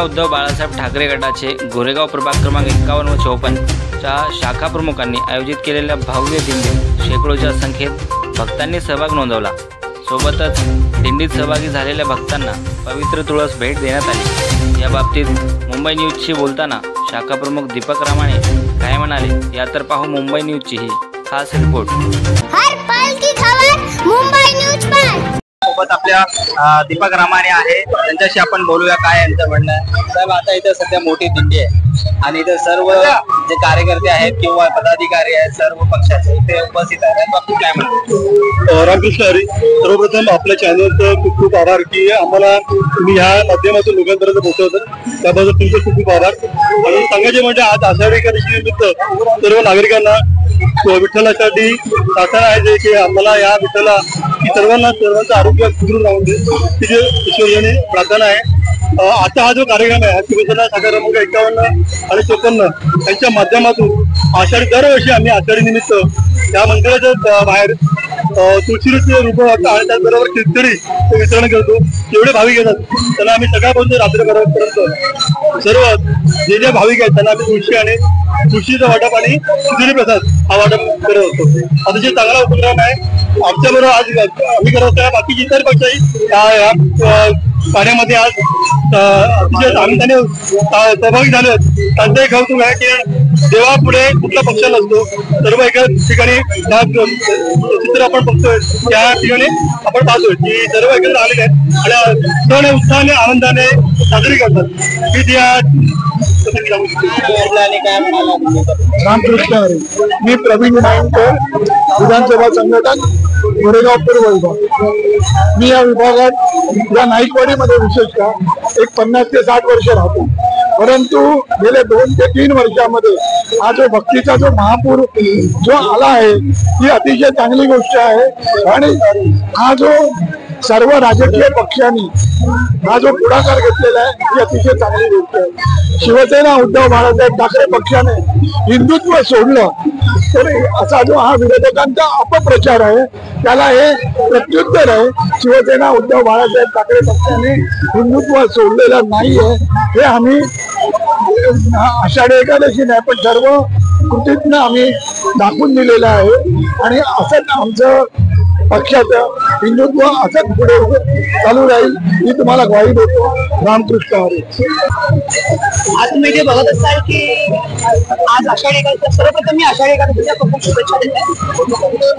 उद्धव बाळासाहेब ठाकरे गटाचे गोरेगाव प्रभाग क्रमांक 51 व 54 च्या शाखा प्रमुखांनी आयोजित केलेल्या भव्य दिंडीत शेकडोच्या संख्येत भक्तांनी सहभाग नोंदवला। सोबतच दिंडीत सहभागी झालेल्या भक्तांना पवित्र तुळस भेट देण्यात आली। या बाबतीत मुंबई न्यूजशी बोलताना शाखा प्रमुख दीपक रामाणे काय म्हणाले या तर पाहू मुंबई न्यूजची ही खास रिपोर्ट। हर पल की खबर मुंबई न्यूज पर। सोबत आपल्या दीपक रामाणे आहे, त्यांच्याशी आपण बोलूया काय यांचं म्हणणं आहे। साहेब, आता इथं सध्या मोठी दिंडी आहे आणि इथं सर्व जे कार्यकर्ते आहेत किंवा पदाधिकारी आहेत सर्व पक्षाचे इथे उपस्थित आहेत, बाबतीत काय म्हणतात? रामकृष्ण हरी, सर्वप्रथम आपल्या चॅनलचं खूप खूप आभार की आम्हाला तुम्ही ह्या माध्यमातून लोकांपर्यंत पोहोचवतात, त्याबद्दल तुमचे खूप खूप आभार। आणि सांगायचे म्हणजे आज आषाढी एकादशी निमित्त सर्व नागरिकांना विठ्ठलासाठी प्रार्थना आहे जे की आम्हाला या विठ्ठला की सर्वांचं आरोग्य सुदृढ राहून दे, तिथे ईश्वराने प्रार्थना आहे। आता हा जो कार्यक्रम आहे शिवसेना शाखा क्रमांक 51 आणि 54 यांच्या माध्यमातून आषाढी दरवर्षी आम्ही आषाढी निमित्त या मंदिराच्या बाहेर तुळशीचे रूप आणि त्याचबरोबर खिचडी वितरण करतो। जेवढे भाविक येतात त्यांना आम्ही सकाळपासून रात्रीपर्यंत सर्व जे भाविक आहेत त्यांना आम्ही तुळशी आणि तुळशीचा वाटप आणि खिचडी प्रसाद हा वाटप करत असतो। अतिशय चांगला उपक्रम आहे आमच्याबरोबर आज आम्ही करत असताना बाकीचे इतर पक्षही या कार्यामध्ये आज अतिशय आनंदाने सहभागी झाले। त्यांचंही कौतुक आहे की देवापुढे कुठला पक्ष नसतो, सर्व एका ठिकाणी चित्र आपण बघतोय त्या ठिकाणी आपण पाहतोय की सर्व एकत्र आलेले आहेत आणि सण उत्साहाने आनंदाने साजरी करतात की त्या रामकृष्ण हरी, मी प्रवीण नाईनकर, विधानसभा संघटक गोरेगाव पूर्व विभाग। मी या विभागात या नाईकवाडीमध्ये विशेषतः एक 50 ते 60 वर्ष राहतो, परंतु गेले 2 ते 3 वर्षामध्ये हा जो भक्तीचा जो महापूर जो आला आहे ही अतिशय चांगली गोष्ट आहे। आणि हा जो सर्व राजकीय पक्षांनी हा जो पुढाकार घेतलेला आहे ही अतिशय चांगली गोष्ट आहे। शिवसेना उद्धव बाळासाहेब ठाकरे पक्षाने हिंदुत्व सोडलं तर असा जो हा विरोधकांचा अपप्रचार आहे त्याला हे प्रत्युत्तर आहे। शिवसेना उद्धव बाळासाहेब ठाकरे पक्षाने हिंदुत्व सोडलेलं नाहीये हे आम्ही आषाढी एकादशी नाही पण सर्व कृतीतनं आम्ही दाखवून दिलेलं आहे। आणि असंच आमचं पक्षाचं हिंदुत्व असंच पुढे चालू राहील ही तुम्हाला ग्वाही देतो। रामकृष्ण हरी। आज तुम्ही जे बघत असाल की आज आषाढी एकादशी, सर्वप्रथम मी आषाढी एकादशीच्या खूप शुभेच्छा देते।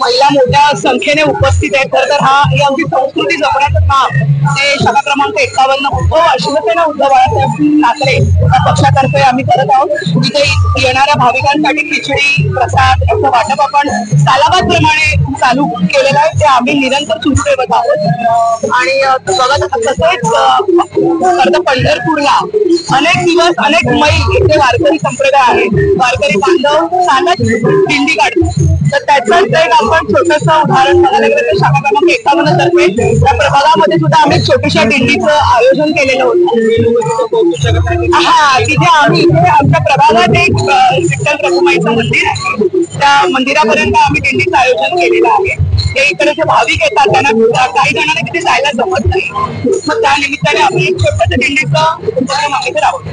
महिला मोठ्या संख्येने उपस्थित आहेत। तर ही आमची संस्कृती जपण्याचं काम ते शाखा क्रमांक 51 शिवसेना उद्धव बाळासाहेब ठाकरे या पक्षातर्फे आम्ही करत आहोत। तिथे येणाऱ्या भाविकांसाठी खिचडी प्रसाद याचं वाटप आपण सालाबाद प्रमाणे चालू केलेलं आहे, ते आम्ही निरंतर सुरू ठेवत आहोत। आणि बघत तसेच पंढरपूरला अनेक दिवस अनेक मैल इथे वारकरी संप्रदाय आहे, वारकरी बांधव चालत दिंडी काढतात। तर त्याचंच एक आपण छोटंसं उदाहरण बघायला गेलं तर शाखा क्रमांक 51 तर्फे त्या प्रभागामध्ये सुद्धा आम्ही छोट्याशा दिंडीचं आयोजन केलेलं होतं। हा, तिथे आम्ही इथे आमच्या प्रभागात एक विठ्ठल रखुमाईचं मंदिर आहे, त्या मंदिरापर्यंत आम्ही दिंडीचं आयोजन केलेलं आहे। हे इकडे जे भाविक येतात त्यांना काही जणांना तिथे जायला जमत नाही, मग त्या निमित्ताने आम्ही एक छोटंसं दिंडीचं उपक्रम आम्ही इथे राबवतो।